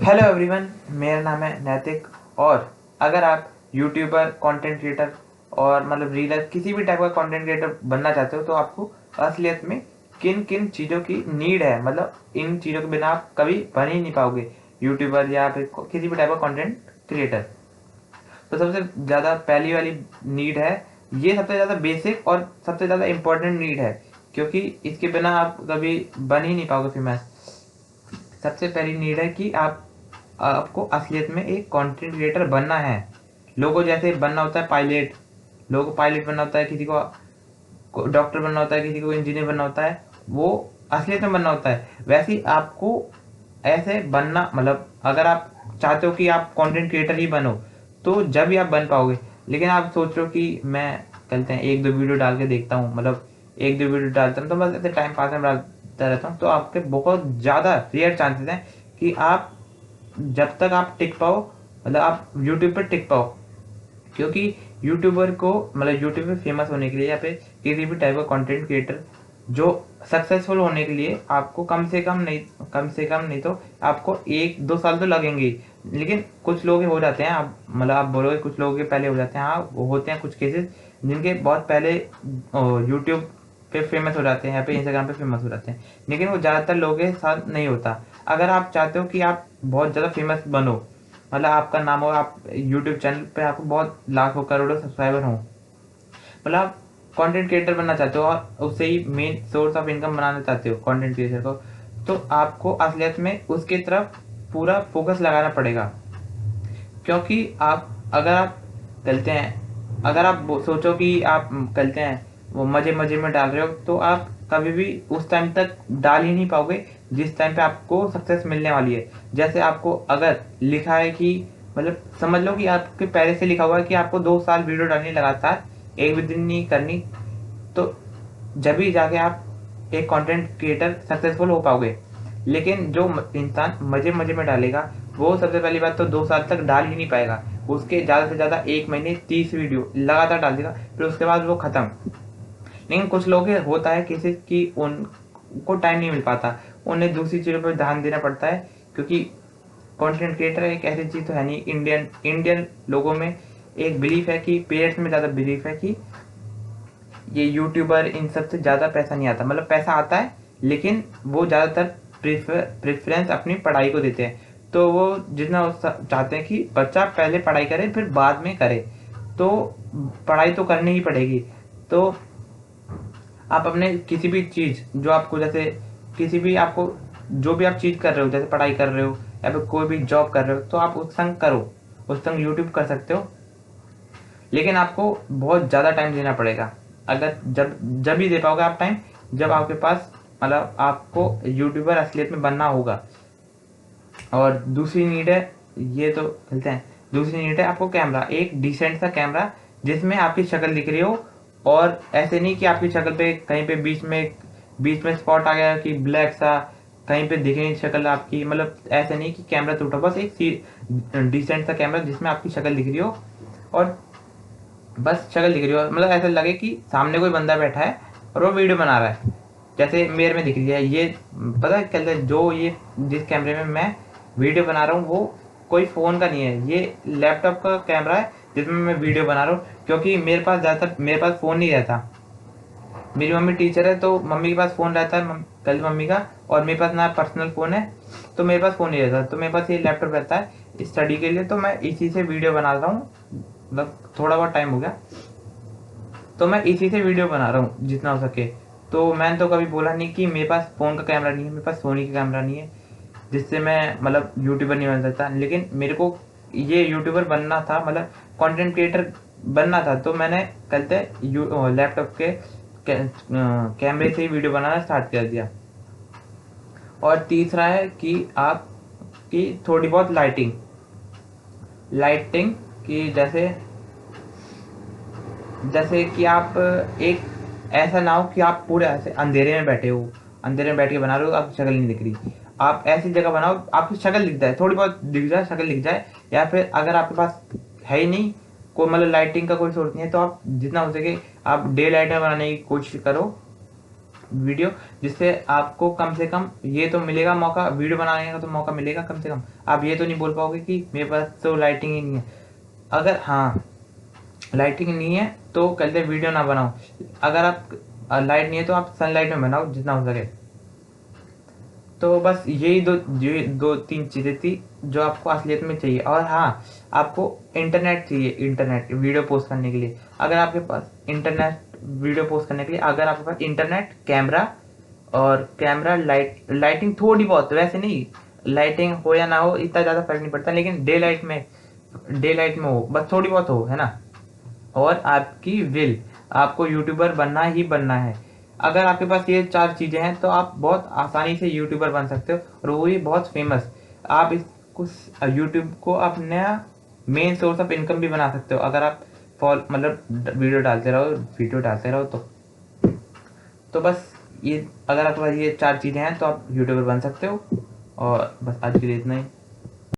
Hello everyone, मेरा नाम है नैतिक। और अगर आप यूट्यूबर, कंटेंट क्रिएटर और रीलर किसी भी टाइप का कंटेंट क्रिएटर बनना चाहते हो तो आपको असलियत में किन किन चीज़ों की नीड है, इन चीज़ों के बिना आप कभी बन ही नहीं पाओगे यूट्यूबर या फिर किसी भी टाइप का कंटेंट क्रिएटर। तो सबसे ज़्यादा पहली वाली नीड है, ये सबसे ज़्यादा बेसिक और सबसे ज़्यादा इम्पोर्टेंट नीड है, क्योंकि इसके बिना आप कभी बन ही नहीं पाओगे फेमस। सबसे पहली नीड है कि आपको असलियत में एक कंटेंट क्रिएटर बनना है। लोगों जैसे बनना होता है पायलट, लोगों को पायलट बनना होता है, किसी को डॉक्टर बनना होता है, किसी को इंजीनियर बनना होता है, वो असलियत में बनना होता है। वैसे ही आपको ऐसे बनना, अगर आप चाहते हो कि आप कंटेंट क्रिएटर ही बनो तो जब ही आप बन पाओगे। लेकिन आप सोच रहे हो कि मैं चलते हैं एक दो वीडियो डाल के देखता हूँ, एक दो वीडियो डालता हूँ तो बस ऐसे टाइम पास में डालता रहता हूँ, तो आपके बहुत ज़्यादा रेयर चांसेस हैं कि आप जब तक आप टिक पाओ, आप यूट्यूब पर टिक पाओ। क्योंकि यूट्यूबर को यूट्यूब पे फेमस होने के लिए या फिर किसी भी टाइप का कंटेंट क्रिएटर जो सक्सेसफुल होने के लिए आपको कम से कम नहीं तो आपको 1-2 साल तो लगेंगे ही। लेकिन कुछ लोग हो जाते हैं, आप बोलोगे कुछ लोगों के पहले हो जाते हैं, हाँ वो होते हैं कुछ केसेस जिनके बहुत पहले यूट्यूब पे फेमस हो जाते हैं या फिर इंस्टाग्राम पे फेमस हो जाते हैं, लेकिन वो ज़्यादातर लोगों के साथ नहीं होता। अगर आप चाहते हो कि आप बहुत ज़्यादा फेमस बनो, आपका नाम हो, आप यूट्यूब चैनल पे आपको बहुत लाखों करोड़ों सब्सक्राइबर हों, आप कंटेंट क्रिएटर बनना चाहते हो और उससे ही मेन सोर्स ऑफ इनकम बनाना चाहते हो कंटेंट क्रिएटर को, तो आपको असलियत में उसके तरफ पूरा फोकस लगाना पड़ेगा। क्योंकि अगर आप चलते हैं, अगर आप सोचो कि आप चलते हैं वो मजे मजे में डाल रहे हो, तो आप कभी भी उस टाइम तक डाल ही नहीं पाओगे जिस टाइम पे आपको सक्सेस मिलने वाली है। जैसे आपको अगर लिखा है कि समझ लो कि आपके पहले से लिखा हुआ है कि आपको 2 साल वीडियो डालनी लगातार, एक भी दिन नहीं करनी, तो जब ही जाके आप एक कंटेंट क्रिएटर सक्सेसफुल हो पाओगे। लेकिन जो इंसान मजे मजे में डालेगा वो सबसे पहली बात तो 2 साल तक डाल ही नहीं पाएगा। उसके ज़्यादा से ज़्यादा 1 महीने 30 वीडियो लगातार डाल देगा, फिर उसके बाद वो ख़त्म। लेकिन कुछ लोग होता है किसी की उनको टाइम नहीं मिल पाता, उन्हें दूसरी चीज़ों पर ध्यान देना पड़ता है। क्योंकि कंटेंट क्रिएटर एक ऐसी चीज़ तो है नहीं, इंडियन लोगों में एक बिलीफ है कि पेरेंट्स में ज़्यादा बिलीफ है कि ये यूट्यूबर इन सब से ज़्यादा पैसा नहीं आता। पैसा आता है लेकिन वो ज़्यादातर प्रेफरेंस अपनी पढ़ाई को देते हैं। तो वो जितना वो चाहते हैं कि बच्चा पहले पढ़ाई करे फिर बाद में करे, तो पढ़ाई तो करनी ही पड़ेगी। तो आप अपने किसी भी चीज़ जो आपको, जैसे किसी भी आपको जो भी आप चीज़ कर रहे हो, जैसे पढ़ाई कर रहे हो या फिर कोई भी जॉब कर रहे हो, तो आप उस संग करो, उस संग यूट्यूब कर सकते हो। लेकिन आपको बहुत ज़्यादा टाइम देना पड़ेगा। अगर जब जब ही दे पाओगे आप टाइम, जब आपके पास आपको यूट्यूबर असलियत में बनना होगा। और दूसरी नीड है, ये तो चलते हैं, दूसरी नीड है आपको कैमरा, एक डिसेंट सा कैमरा जिसमें आपकी शक्ल दिख रही हो। और ऐसे नहीं कि आपकी शक्ल पे कहीं पे बीच में स्पॉट आ गया कि ब्लैक सा, कहीं पे दिखे नहीं शक्ल आपकी, ऐसे नहीं कि कैमरा टूटा, बस एक डिसेंट सा कैमरा जिसमें आपकी शक्ल दिख रही हो और बस शक्ल दिख रही हो, ऐसा लगे कि सामने कोई बंदा बैठा है और वो वीडियो बना रहा है, जैसे मेरे में दिख रही है। ये पता है क्या, जो ये जिस कैमरे में मैं वीडियो बना रहा हूँ वो कोई फ़ोन का नहीं है, ये लैपटॉप का कैमरा है जिसमें मैं वीडियो बना रहा हूँ। क्योंकि मेरे पास फ़ोन नहीं रहता। मेरी मम्मी टीचर है तो मम्मी के पास फ़ोन रहता है, कल मम्मी का, और मेरे पास ना पर्सनल फ़ोन है, तो मेरे पास फ़ोन नहीं रहता। तो मेरे पास ये लैपटॉप रहता है स्टडी के लिए, तो मैं इसी से वीडियो बना रहा हूँ। थोड़ा बहुत टाइम हो गया तो मैं इसी से वीडियो बना रहा हूँ जितना हो सके। तो मैंने तो कभी बोला नहीं कि मेरे पास फ़ोन का कैमरा नहीं है, मेरे पास सोनी का कैमरा नहीं है जिससे मैं यूट्यूबर नहीं बन सकता। लेकिन मेरे को ये यूट्यूबर बनना था, कंटेंट क्रिएटर बनना था, तो मैंने कहते लैपटॉप के कैमरे से ही वीडियो बनाना स्टार्ट कर दिया। और तीसरा है कि आपकी थोड़ी बहुत लाइटिंग की, जैसे जैसे कि आप एक ऐसा ना हो कि आप पूरे ऐसे अंधेरे में बैठे हो, अंधेरे में बैठ के बना रहे हो, आपकी शक्ल नहीं दिख रही। आप ऐसी जगह बनाओ आपकी शक्ल दिख जाए, थोड़ी बहुत दिख जाए, शक्ल दिख जाए। या फिर अगर आपके पास है ही नहीं कोई, लाइटिंग का कोई सोर्स नहीं है, तो आप जितना हो सके आप डे लाइट में बनाने की कोशिश करो। वीडियो, जिससे आपको कम से कम ये तो मिलेगा मौका, वीडियो बनाने का तो मौका मिलेगा कम से कम। आप ये तो नहीं बोल पाओगे कि मेरे पास तो लाइटिंग ही नहीं है। अगर हाँ लाइटिंग नहीं है तो कहते वीडियो ना बनाओ। अगर आप लाइट नहीं है तो आप सनलाइट में बनाओ जितना हो सके। तो बस यही दो तीन चीज़ें थी जो आपको असलियत में चाहिए। और हाँ, आपको इंटरनेट चाहिए, इंटरनेट वीडियो पोस्ट करने के लिए। अगर आपके पास इंटरनेट वीडियो पोस्ट करने के लिए अगर आपके पास इंटरनेट, कैमरा और कैमरा लाइटिंग थोड़ी बहुत, वैसे नहीं, लाइटिंग हो या ना हो इतना ज़्यादा फर्क नहीं पड़ता, लेकिन डे लाइट में हो, बस थोड़ी बहुत हो, है ना। और आपकी विल, आपको यूट्यूबर बनना ही बनना है। अगर आपके पास ये 4 चीज़ें हैं तो आप बहुत आसानी से यूट्यूबर बन सकते हो, और वो भी बहुत फेमस। आप इसको यूट्यूब को अपना मेन सोर्स ऑफ इनकम भी बना सकते हो, अगर आप मतलब वीडियो डालते रहो तो बस ये, अगर आपके पास ये 4 चीज़ें हैं तो आप यूट्यूबर बन सकते हो। और बस आज के लिए इतना ही।